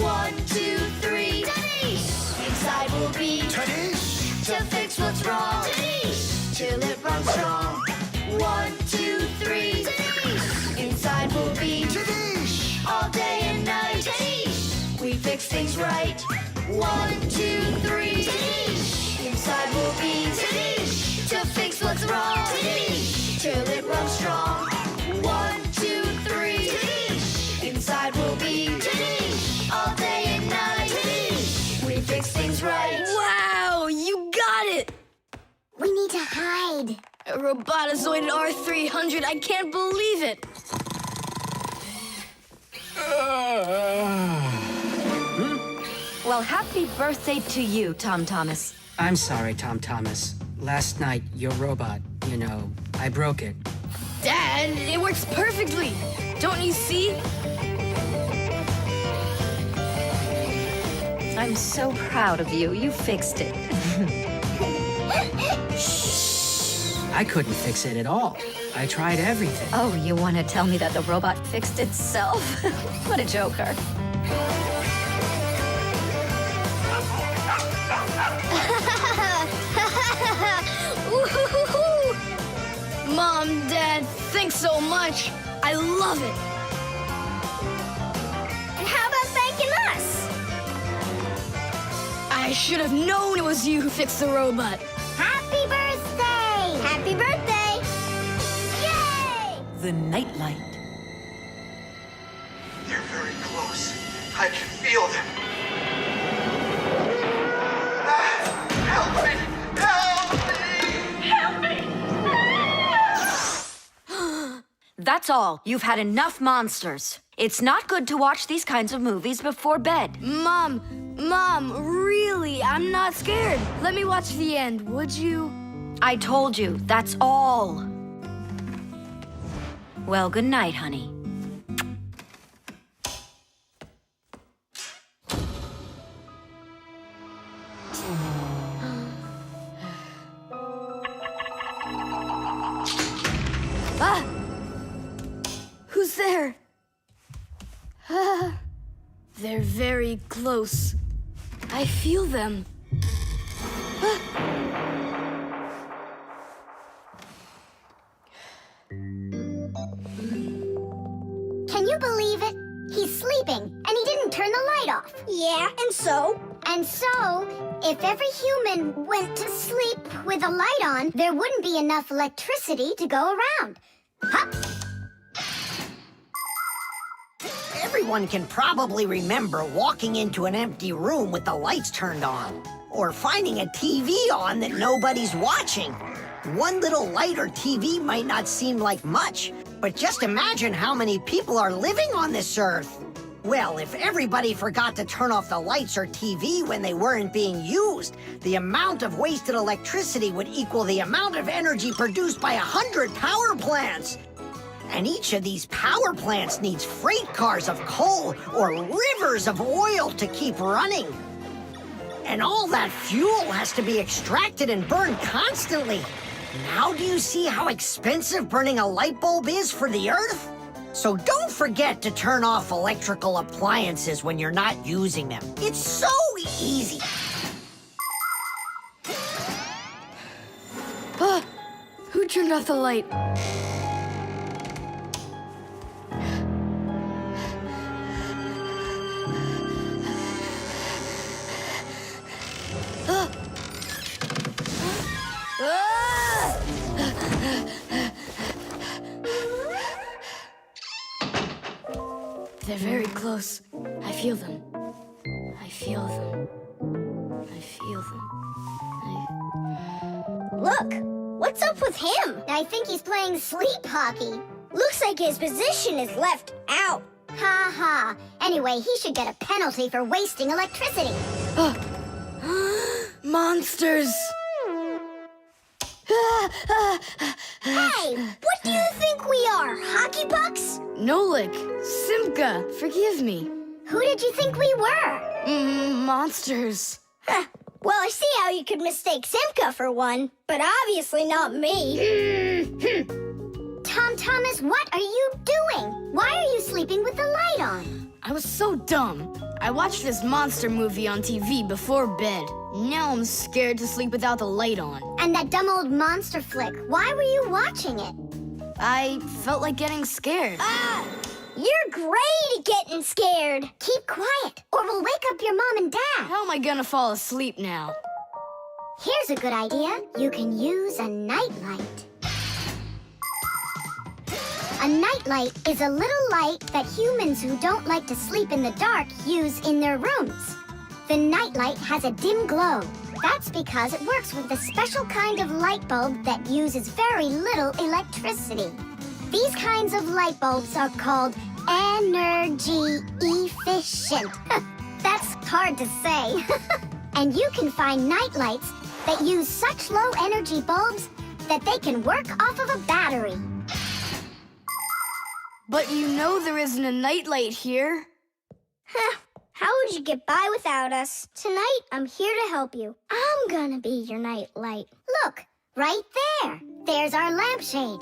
1, 2, 3, Denise! Inside we'll be Tadish! to fix what's wrong. Denise! Till it runs strong. 1, 2, 3, Denise! Inside we'll be Tadish! all day and night. Denise! We fix things right. 1, 2, 3, Denise! Inside we'll be Denise! To fix what's wrong. Denise! Till it runs strong. 1, 2, 3, Denise! Inside we'll be Denise! All day and night. Denise! We fix things right. Wow, you got it! We need to hide. A robotizoid R300, I can't believe it! Well, happy birthday to you, Tom Thomas. I'm sorry, Tom Thomas. Last night, your robot, I broke it. Dad, it works perfectly! Don't you see? I'm so proud of you. You fixed it. I couldn't fix it at all. I tried everything. Oh, you want to tell me that the robot fixed itself? What a joker. Mom, Dad, thanks so much. I love it. And how about thanking us? I should have known it was you who fixed the robot. Happy birthday! Happy birthday! Yay! The nightlight. They're very close. I can feel them. Help me! Help me! That's all. You've had enough monsters. It's not good to watch these kinds of movies before bed. Mom, really, I'm not scared. Let me watch the end, would you? I told you, that's all. Well, good night, honey. Ah! Who's there? Ah, they're very close. I feel them. Ah. Can you believe it? He's sleeping, and he didn't turn the light off. Yeah, and so? And so, if every human went to sleep with a light on, there wouldn't be enough electricity to go around. Hup! Everyone can probably remember walking into an empty room with the lights turned on, or finding a TV on that nobody's watching. One little light or TV might not seem like much, but just imagine how many people are living on this earth. Well, if everybody forgot to turn off the lights or TV when they weren't being used, the amount of wasted electricity would equal the amount of energy produced by 100 power plants. And each of these power plants needs freight cars of coal or rivers of oil to keep running. And all that fuel has to be extracted and burned constantly. Now do you see how expensive burning a light bulb is for the Earth? So don't forget to turn off electrical appliances when you're not using them. It's so easy. Ah, who turned off the light? Ah. Ah! They're very close. I feel them. I feel them. I feel them. Look, what's up with him? I think he's playing sleep hockey. Looks like his position is left out. Ha ha. Anyway, he should get a penalty for wasting electricity. Monsters! Hey, what do you think we are, hockey pucks? Nolik, Simka, forgive me. Who did you think we were? Monsters. Well, I see how you could mistake Simka for one, but obviously not me. Tom Thomas, what are you doing? Why are you sleeping with the light on? I was so dumb. I watched this monster movie on TV before bed. Now I'm scared to sleep without the light on. And that dumb old monster flick, why were you watching it? I felt like getting scared. You're great at getting scared. Keep quiet, or we'll wake up your mom and dad. How am I gonna fall asleep now? Here's a good idea. You can use a nightlight. A nightlight is a little light that humans who don't like to sleep in the dark use in their rooms. The nightlight has a dim glow. That's because it works with a special kind of light bulb that uses very little electricity. These kinds of light bulbs are called energy efficient. That's hard to say. And you can find nightlights that use such low energy bulbs that they can work off of a battery. But you know there isn't a nightlight here. How would you get by without us? Tonight, I'm here to help you. I'm gonna be your nightlight. Look, right there. There's our lampshade.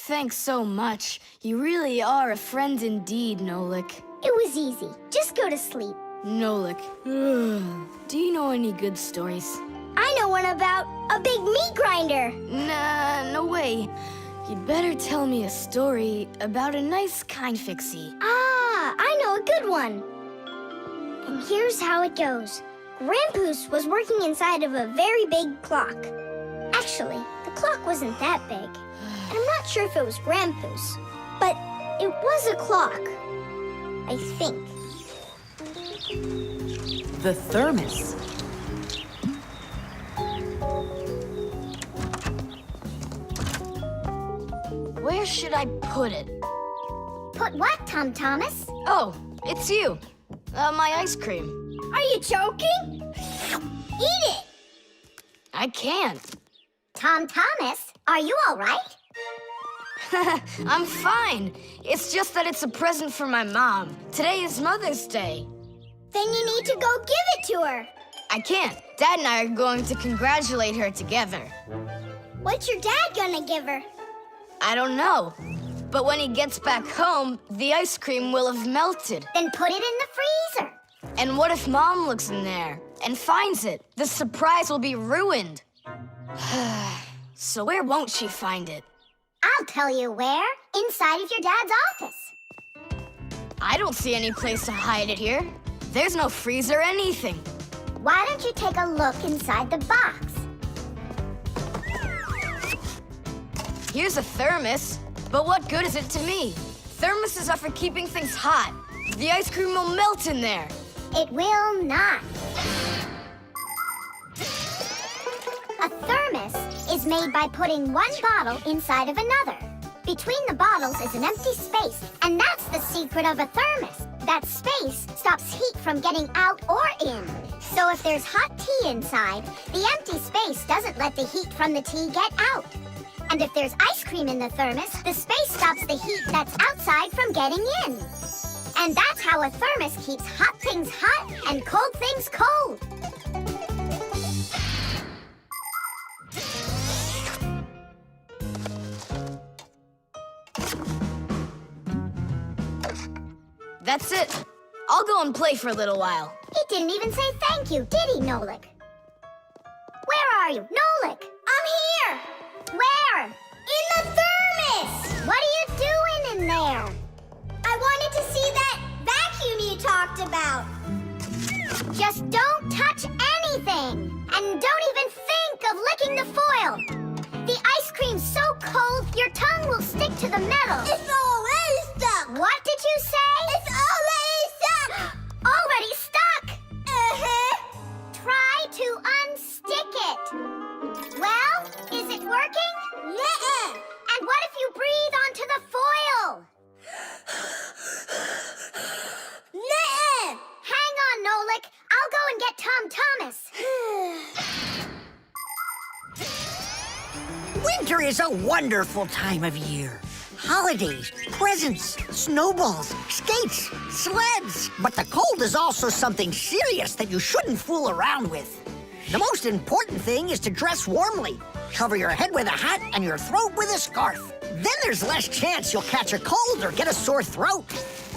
Thanks so much. You really are a friend indeed, Nolik. It was easy. Just go to sleep. Nolik, do you know any good stories? I know one about a big meat grinder. Nah, no way. You'd better tell me a story about a nice, kind Fixie. I know a good one. And here's how it goes. Grandpoos was working inside of a very big clock. Actually, the clock wasn't that big. And I'm not sure if it was Grandpoos, but it was a clock. I think. The thermos. Where should I put it? Put what, Tom Thomas? Oh, it's you. My ice cream. Are you joking? Eat it! I can't. Tom Thomas, are you all right? I'm fine. It's just that it's a present for my mom. Today is Mother's Day. Then you need to go give it to her. I can't. Dad and I are going to congratulate her together. What's your dad gonna give her? I don't know. But when he gets back home, the ice cream will have melted. Then put it in the freezer. And what if Mom looks in there and finds it? The surprise will be ruined. So where won't she find it? I'll tell you where. Inside of your dad's office. I don't see any place to hide it here. There's no freezer or anything. Why don't you take a look inside the box? Here's a thermos, but what good is it to me? Thermoses are for keeping things hot. The ice cream will melt in there. It will not. A thermos is made by putting one bottle inside of another. Between the bottles is an empty space, and that's the secret of a thermos. That space stops heat from getting out or in. So if there's hot tea inside, the empty space doesn't let the heat from the tea get out. And if there's ice cream in the thermos, the space stops the heat that's outside from getting in. And that's how a thermos keeps hot things hot and cold things cold. That's it. I'll go and play for a little while. He didn't even say thank you, did he, Nolik? Where are you? Nolik! I'm here! Where? In the thermos! What are you doing in there? I wanted to see that vacuum you talked about. Just don't touch anything! And don't even think of licking the foil! The ice cream's so cold, your tongue will stick to the metal. It's already stuck! What did you say? It's already stuck! Already stuck? Uh-huh. Try to unstick it. Well, is it working? Nuh-uh. And what if you breathe onto the foil? Nuh-uh. Hang on, Nolik. I'll go and get Tom Thomas. Winter is a wonderful time of year. holidays, presents, snowballs, skates, sleds. But the cold is also something serious that you shouldn't fool around with. The most important thing is to dress warmly. Cover your head with a hat and your throat with a scarf. Then there's less chance you'll catch a cold or get a sore throat.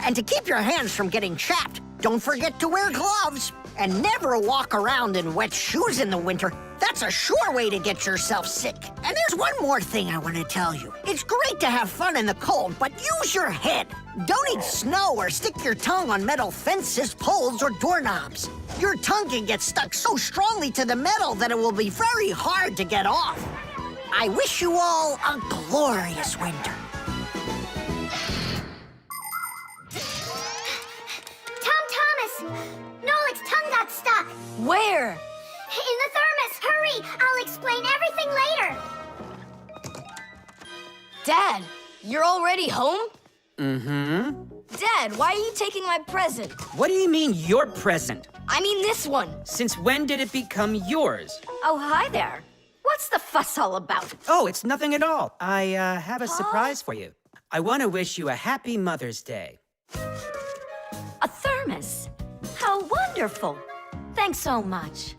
And to keep your hands from getting chapped, don't forget to wear gloves. And never walk around in wet shoes in the winter. That's a sure way to get yourself sick. And there's one more thing I want to tell you. It's great to have fun in the cold, but use your head. Don't eat snow or stick your tongue on metal fences, poles, or doorknobs. Your tongue can get stuck so strongly to the metal that it will be very hard to get off. I wish you all a glorious winter. Nolik's tongue got stuck. Where? In the thermos. Hurry! I'll explain everything later. Dad, you're already home? Mm-hmm. Dad, why are you taking my present? What do you mean, your present? I mean this one. Since when did it become yours? Oh, hi there. What's the fuss all about? Oh, it's nothing at all. I have a surprise for you. I want to wish you a happy Mother's Day. A thermos. How wonderful. Thanks so much.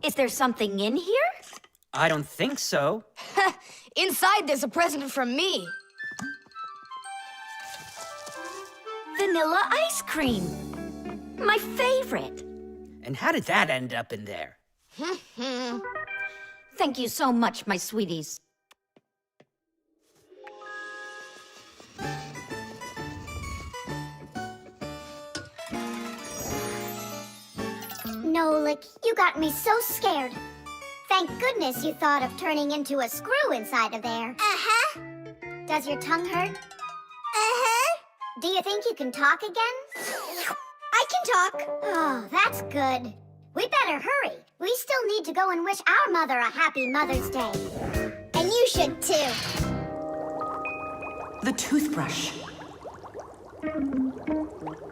Is there something in here? I don't think so. Inside there's a present from me. Vanilla ice cream. My favorite. And how did that end up in there? Thank you so much, my sweeties. Nolik, you got me so scared. Thank goodness you thought of turning into a screw inside of there. Uh-huh. Does your tongue hurt? Uh-huh. Do you think you can talk again? I can talk. Oh, that's good. We better hurry. We still need to go and wish our mother a happy Mother's Day. And you should too. The toothbrush.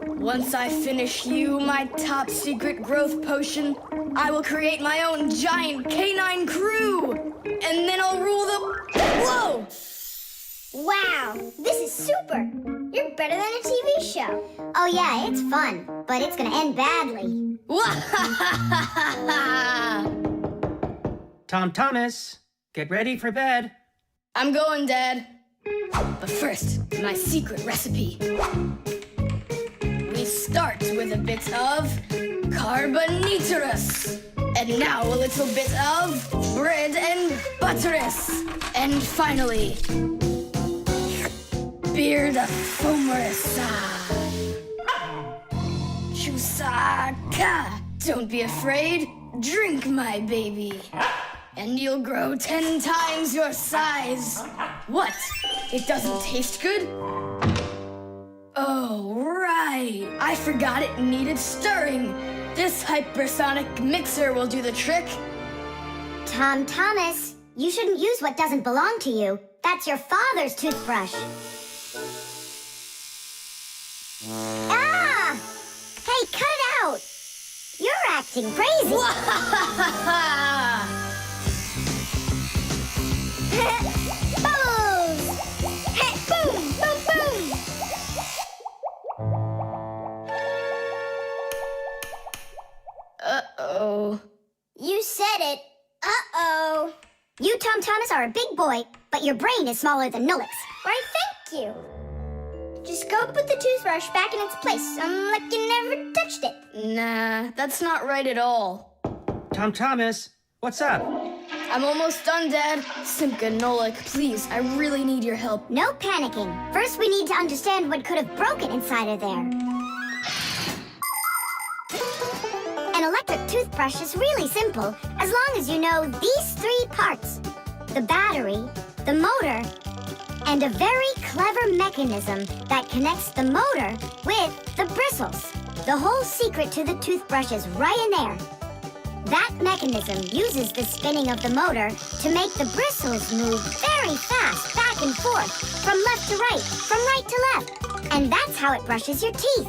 Once I finish you, my top secret growth potion, I will create my own giant canine crew! And then I'll rule the... Whoa! Wow, this is super. You're better than a TV show. Oh yeah, it's fun, but it's gonna end badly. Tom Thomas, get ready for bed. I'm going, Dad. But first, my secret recipe. We start with a bit of carbonatorous. And now a little bit of bread and butterous. And finally, beard of foamerous. Chusaka. Don't be afraid. Drink, my baby. And you'll grow 10 times your size. What? It doesn't taste good? Oh, right. I forgot it needed stirring. This hypersonic mixer will do the trick. Tom Thomas, you shouldn't use what doesn't belong to you. That's your father's toothbrush. Ah! Hey, cut it out! You're acting crazy. Bubbles! Boom, boom, boom! Uh-oh. You said it. Uh-oh. You, Tom Thomas, are a big boy, but your brain is smaller than Nolik's. Why, thank you. Just go put the toothbrush back in its place, like you never touched it. Nah, that's not right at all. Tom Thomas, what's up? I'm almost done, Dad. Simka and Nolik, please, I really need your help. No panicking. First, we need to understand what could have broken inside of there. An electric toothbrush is really simple, as long as you know these 3 parts. The battery, the motor, and a very clever mechanism that connects the motor with the bristles. The whole secret to the toothbrush is right in there. That mechanism uses the spinning of the motor to make the bristles move very fast back and forth, from left to right, from right to left. And that's how it brushes your teeth.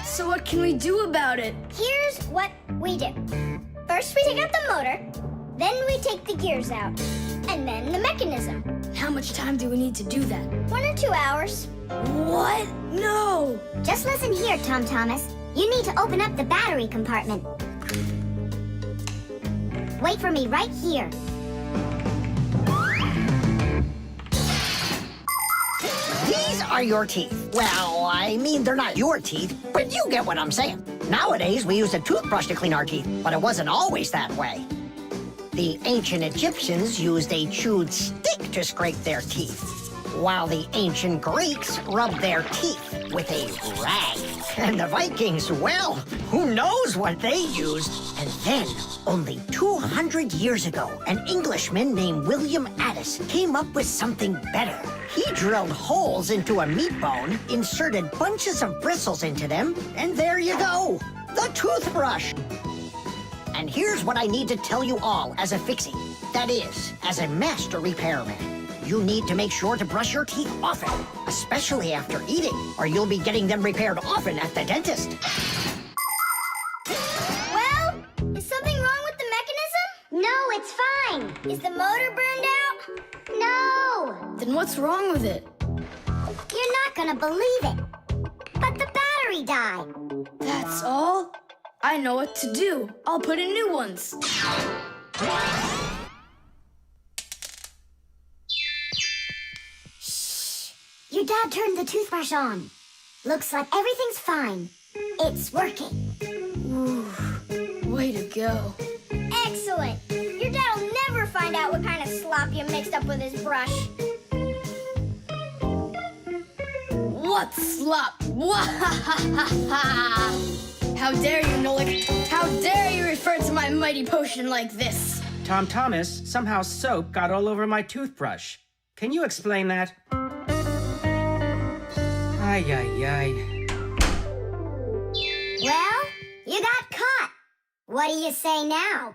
So what can we do about it? Here's what we do. First, we take out the motor, then we take the gears out, and then the mechanism. How much time do we need to do that? 1 or 2 hours. What? No! Just listen here, Tom Thomas. You need to open up the battery compartment. Wait for me right here. These are your teeth. Well, I mean, they're not your teeth, but you get what I'm saying. Nowadays, we use a toothbrush to clean our teeth, but it wasn't always that way. The ancient Egyptians used a chewed stick to scrape their teeth, while the ancient Greeks rubbed their teeth with a rag. And the Vikings, well, who knows what they used? And then, only 200 years ago, an Englishman named William Addis came up with something better. He drilled holes into a meat bone, inserted bunches of bristles into them, and there you go, the toothbrush. And here's what I need to tell you all as a Fixie. That is, as a master repairman. You need to make sure to brush your teeth often, especially after eating, or you'll be getting them repaired often at the dentist. Well, is something wrong with the mechanism? No, it's fine. Is the motor burned out? No. Then what's wrong with it? You're not gonna believe it. But the battery died. That's all? I know what to do. I'll put in new ones. Your dad turned the toothbrush on. Looks like everything's fine. It's working. Way to go. Excellent. Your dad'll never find out what kind of slop you mixed up with his brush. What slop? How dare you, Nolik? How dare you refer to my mighty potion like this? Tom Thomas, somehow soap got all over my toothbrush. Can you explain that? Ay, ay, ay. Well, you got caught. What do you say now?